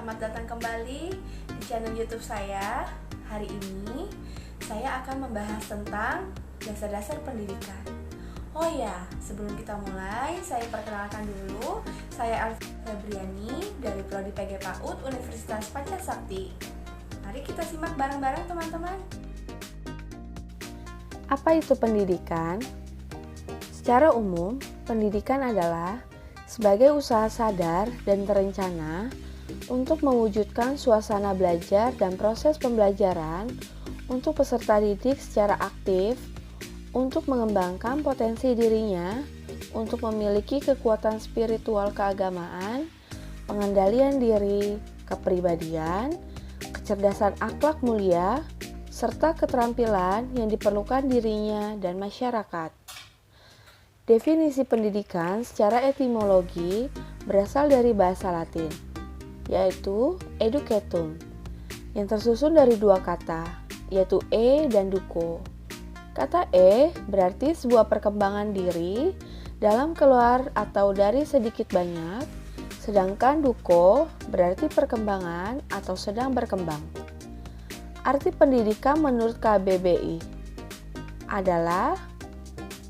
selamat datang kembali di channel YouTube saya. Hari ini saya akan membahas tentang dasar-dasar pendidikan. Oh ya, sebelum kita mulai, saya perkenalkan dulu. Saya Alfi Febriani dari Prodi PG PAUD Universitas Pancasakti. Mari kita simak bareng-bareng teman-teman. Apa itu pendidikan? Secara umum, pendidikan adalah sebagai usaha sadar dan terencana untuk mewujudkan suasana belajar dan proses pembelajaran untuk peserta didik secara aktif untuk mengembangkan potensi dirinya untuk memiliki kekuatan spiritual keagamaan, pengendalian diri, kepribadian, kecerdasan akhlak mulia, serta keterampilan yang diperlukan dirinya dan masyarakat. Definisi pendidikan secara etimologi berasal dari bahasa Latin, yaitu educatum, yang tersusun dari dua kata, yaitu e dan duco. Kata e berarti sebuah perkembangan diri dalam keluar atau dari sedikit banyak, sedangkan duco berarti perkembangan atau sedang berkembang. Arti pendidikan menurut KBBI adalah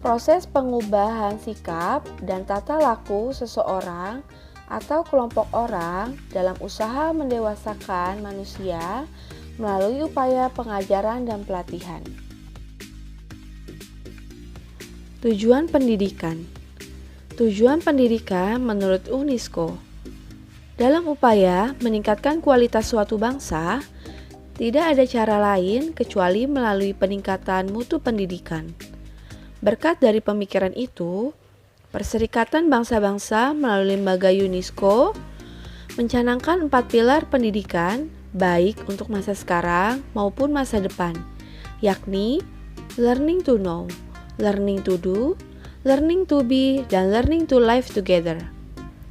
proses pengubahan sikap dan tata laku seseorang atau kelompok orang dalam usaha mendewasakan manusia melalui upaya pengajaran dan pelatihan. Tujuan pendidikan. Tujuan pendidikan menurut UNESCO dalam upaya meningkatkan kualitas suatu bangsa, tidak ada cara lain kecuali melalui peningkatan mutu pendidikan. Berkat dari pemikiran itu, Perserikatan Bangsa-Bangsa melalui lembaga UNESCO mencanangkan 4 pilar pendidikan baik untuk masa sekarang maupun masa depan, yakni learning to know, learning to do, learning to be, dan learning to live together,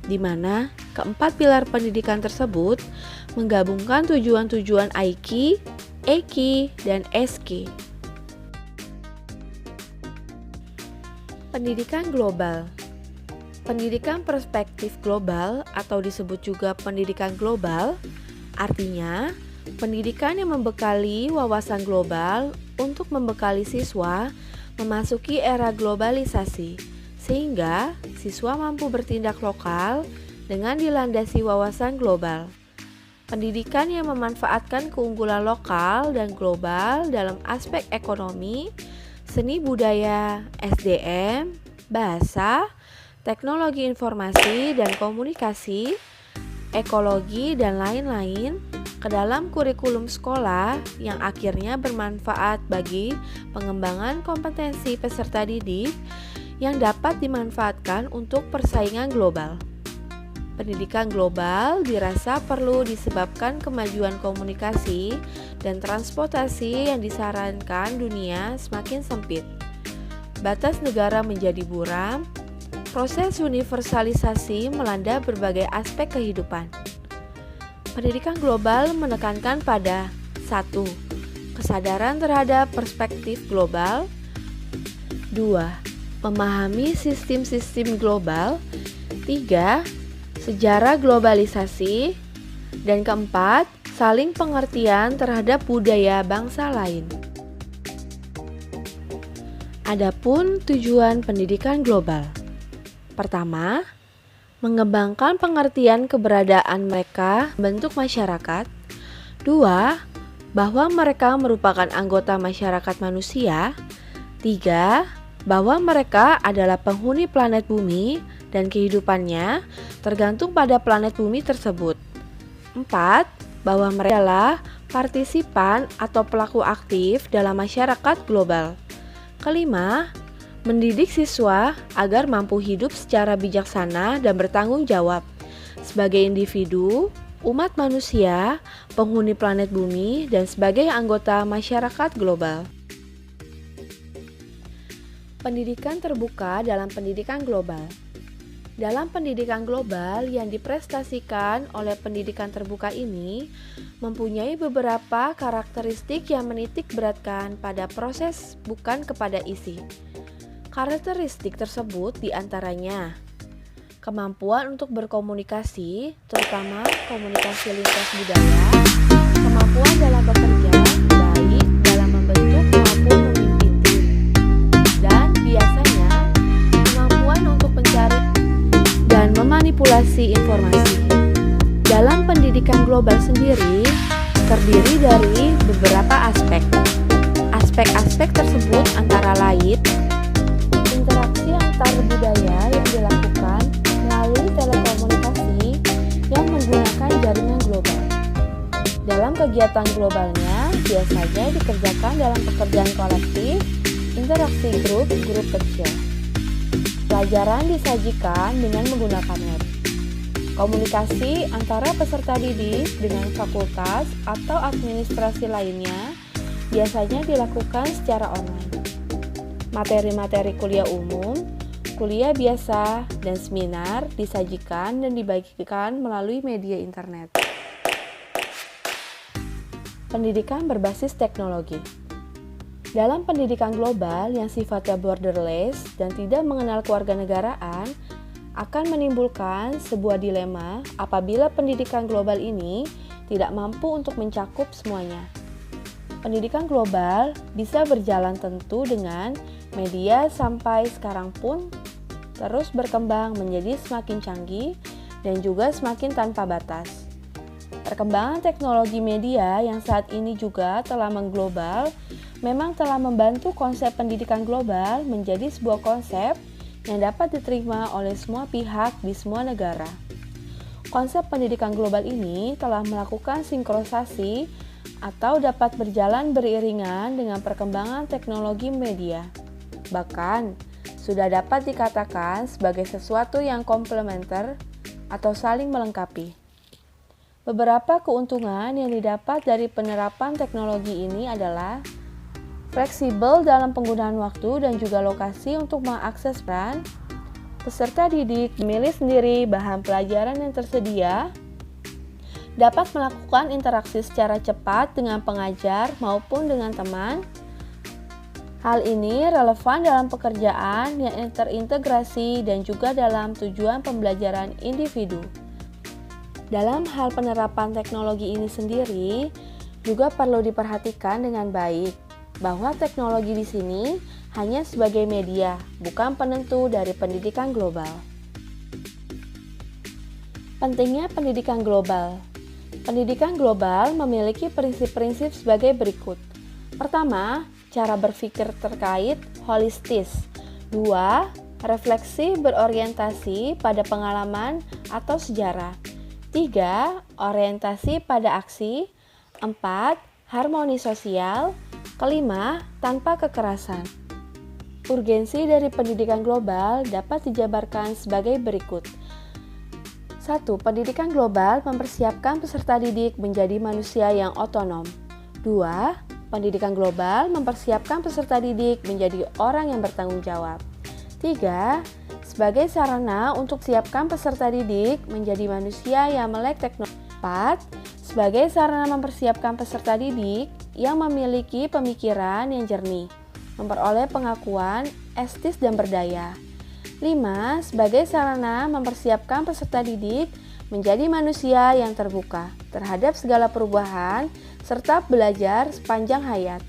di mana keempat pilar pendidikan tersebut menggabungkan tujuan-tujuan IKI, EKI, dan SKI. Pendidikan global. Pendidikan perspektif global atau disebut juga pendidikan global, artinya pendidikan yang membekali wawasan global untuk membekali siswa memasuki era globalisasi, sehingga siswa mampu bertindak lokal dengan dilandasi wawasan global. Pendidikan yang memanfaatkan keunggulan lokal dan global dalam aspek ekonomi, seni budaya, SDM, bahasa, teknologi informasi dan komunikasi, ekologi, dan lain-lain ke dalam kurikulum sekolah yang akhirnya bermanfaat bagi pengembangan kompetensi peserta didik yang dapat dimanfaatkan untuk persaingan global. Pendidikan global dirasa perlu disebabkan kemajuan komunikasi dan transportasi yang disarankan dunia semakin sempit. Batas negara menjadi buram, proses universalisasi melanda berbagai aspek kehidupan. Pendidikan global menekankan pada 1. Kesadaran terhadap perspektif global. 2. Memahami sistem-sistem global. 3. Sejarah globalisasi, dan keempat, saling pengertian terhadap budaya bangsa lain. Adapun tujuan pendidikan global. Pertama, mengembangkan pengertian keberadaan mereka bentuk masyarakat. 2. Bahwa mereka merupakan anggota masyarakat manusia. 3. Bahwa mereka adalah penghuni planet bumi dan kehidupannya tergantung pada planet bumi tersebut. 4. Bahwa mereka adalah partisipan atau pelaku aktif dalam masyarakat global. Kelima, mendidik siswa agar mampu hidup secara bijaksana dan bertanggung jawab sebagai individu, umat manusia, penghuni planet bumi, dan sebagai anggota masyarakat global. Pendidikan terbuka dalam pendidikan global. Dalam pendidikan global yang diprestasikan oleh pendidikan terbuka ini mempunyai beberapa karakteristik yang menitik beratkan pada proses bukan kepada isi. Karakteristik tersebut diantaranya kemampuan untuk berkomunikasi, terutama komunikasi lintas budaya, kemampuan dalam bekerja, baik dalam membentuk maupun memimpin tim, dan biasanya kemampuan untuk mencari dan memanipulasi informasi. Dalam pendidikan global sendiri, terdiri dari beberapa aspek. Aspek-aspek tersebut antara lain interaksi antar budaya yang dilakukan melalui telekomunikasi yang menggunakan jaringan global. Dalam kegiatan globalnya biasanya dikerjakan dalam pekerjaan kolektif, interaksi grup kecil. Pelajaran disajikan dengan menggunakan web. Komunikasi antara peserta didik dengan fakultas atau administrasi lainnya biasanya dilakukan secara online. Materi-materi kuliah umum, kuliah biasa, dan seminar disajikan dan dibagikan melalui media internet. Pendidikan berbasis teknologi. Dalam pendidikan global yang sifatnya borderless dan tidak mengenal kewarganegaraan, akan menimbulkan sebuah dilema apabila pendidikan global ini tidak mampu untuk mencakup semuanya. Pendidikan global bisa berjalan tentu dengan media sampai sekarang pun terus berkembang menjadi semakin canggih dan juga semakin tanpa batas. Perkembangan teknologi media yang saat ini juga telah mengglobal memang telah membantu konsep pendidikan global menjadi sebuah konsep yang dapat diterima oleh semua pihak di semua negara. Konsep pendidikan global ini telah melakukan sinkronisasi atau dapat berjalan beriringan dengan perkembangan teknologi media. Bahkan, sudah dapat dikatakan sebagai sesuatu yang komplementer atau saling melengkapi. Beberapa keuntungan yang didapat dari penerapan teknologi ini adalah fleksibel dalam penggunaan waktu dan juga lokasi untuk mengakses peran. Peserta didik memilih sendiri bahan pelajaran yang tersedia, dapat melakukan interaksi secara cepat dengan pengajar maupun dengan teman. Hal ini relevan dalam pekerjaan yang terintegrasi dan juga dalam tujuan pembelajaran individu. Dalam hal penerapan teknologi ini sendiri, juga perlu diperhatikan dengan baik bahwa teknologi di sini hanya sebagai media, bukan penentu dari pendidikan global. Pentingnya pendidikan global. Pendidikan global memiliki prinsip-prinsip sebagai berikut. Pertama, cara berpikir terkait holistis. 2. Refleksi berorientasi pada pengalaman atau sejarah. 3. Orientasi pada aksi. 4. Harmoni sosial. Kelima, tanpa kekerasan. Urgensi dari pendidikan global dapat dijabarkan sebagai berikut. 1. Pendidikan global mempersiapkan peserta didik menjadi manusia yang otonom. 2. Pendidikan global mempersiapkan peserta didik menjadi orang yang bertanggung jawab. 3. Sebagai sarana untuk siapkan peserta didik menjadi manusia yang melek teknologi. 4. Sebagai sarana mempersiapkan peserta didik yang memiliki pemikiran yang jernih, memperoleh pengakuan etis dan berdaya. 5. Sebagai sarana mempersiapkan peserta didik menjadi manusia yang terbuka terhadap segala perubahan serta belajar sepanjang hayat.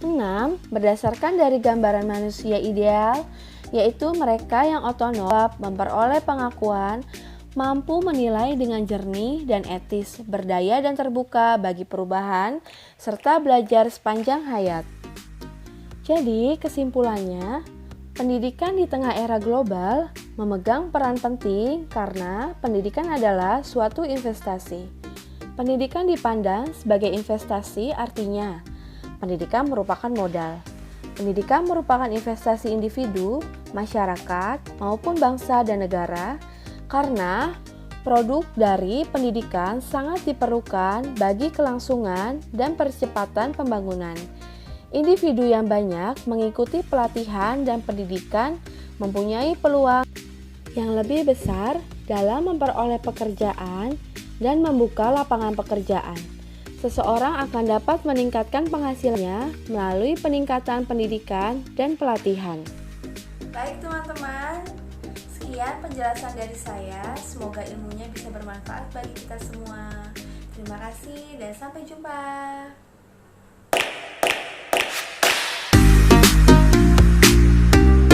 6. Berdasarkan dari gambaran manusia ideal, yaitu mereka yang otonom, memperoleh pengakuan, mampu menilai dengan jernih dan etis, berdaya dan terbuka bagi perubahan, serta belajar sepanjang hayat. Jadi, kesimpulannya, pendidikan di tengah era global memegang peran penting karena pendidikan adalah suatu investasi. Pendidikan dipandang sebagai investasi artinya, pendidikan merupakan modal. Pendidikan merupakan investasi individu, masyarakat, maupun bangsa dan negara, karena produk dari pendidikan sangat diperlukan bagi kelangsungan dan percepatan pembangunan. Individu yang banyak mengikuti pelatihan dan pendidikan mempunyai peluang yang lebih besar dalam memperoleh pekerjaan dan membuka lapangan pekerjaan. Seseorang akan dapat meningkatkan penghasilannya melalui peningkatan pendidikan dan pelatihan. Baik teman-teman, Sekian penjelasan dari saya. Semoga ilmunya bisa bermanfaat bagi kita semua. Terima kasih dan sampai jumpa.